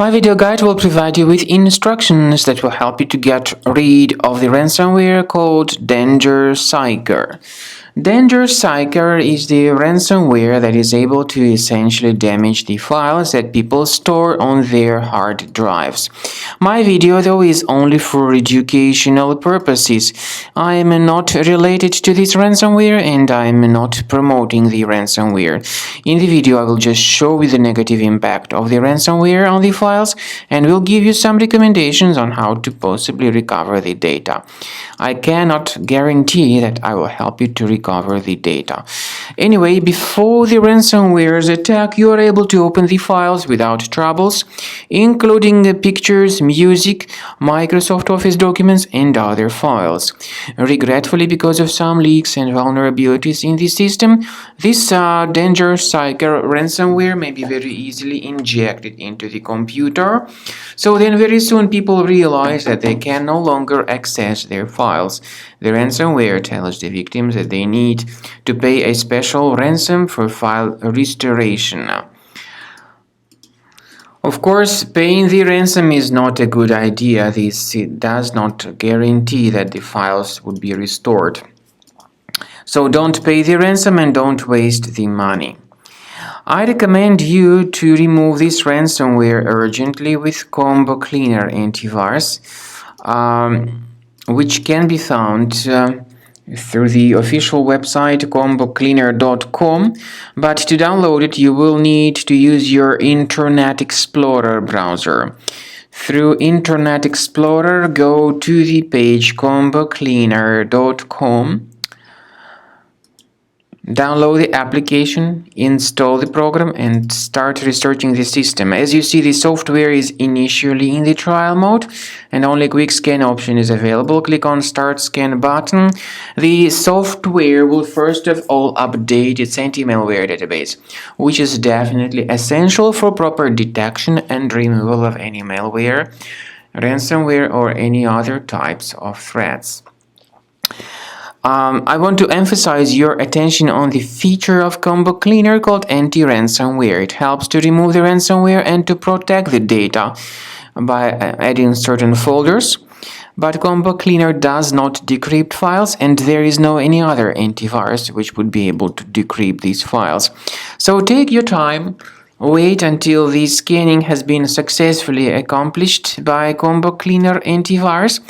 My video guide will provide you with instructions that will help you to get rid of the ransomware called DangerSiker. DangerSiker is the ransomware that is able to essentially damage the files that people store on their hard drives. My video, though, is only for educational purposes. I am not related to this ransomware and I am not promoting the ransomware. In the video, I will just show you the negative impact of the ransomware on the files and will give you some recommendations on how to possibly recover the data. I cannot guarantee that I will help you to recover the data. Anyway, before the ransomware's attack, you are able to open the files without troubles, including pictures, music, Microsoft Office documents, and other files. Regretfully, because of some leaks and vulnerabilities in the system, this DangerSiker ransomware may be very easily injected into the computer. So then very soon people realize that they can no longer access their files. The ransomware tells the victims that they need to pay a special ransom for file restoration. Of course, paying the ransom is not a good idea. This does not guarantee that the files would be restored. So don't pay the ransom and don't waste the money. I recommend you to remove this ransomware urgently with Combo Cleaner Antivirus, which can be found through the official website combocleaner.com, but to download it you will need to use your Internet Explorer browser. Through Internet Explorer, go to the page combocleaner.com. Download the application, install the program, and start researching the system. As you see, the software is initially in the trial mode and only a quick scan option is available. Click on Start Scan button. The software will first of all update its anti-malware database, which is definitely essential for proper detection and removal of any malware, ransomware, or any other types of threats. I want to emphasize your attention on the feature of Combo Cleaner called anti-ransomware. It helps to remove the ransomware and to protect the data by adding certain folders. But Combo Cleaner does not decrypt files, and there is no any other antivirus which would be able to decrypt these files. So take your time. Wait until the scanning has been successfully accomplished by Combo Cleaner Antivirus.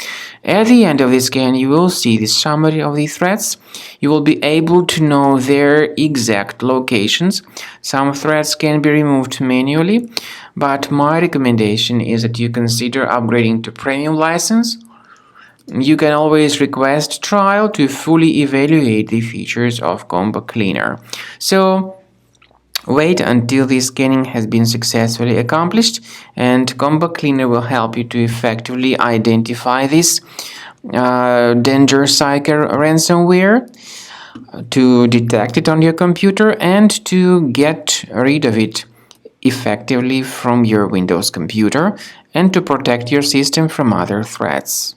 At the end of the scan, you will see the summary of the threats. You will be able to know their exact locations. Some threats can be removed manually, but my recommendation is that you consider upgrading to premium license. You can always request trial to fully evaluate the features of Combo Cleaner. So, wait until the scanning has been successfully accomplished, and Combo Cleaner will help you to effectively identify this DangerSiker ransomware, to detect it on your computer, and to get rid of it effectively from your Windows computer, and to protect your system from other threats.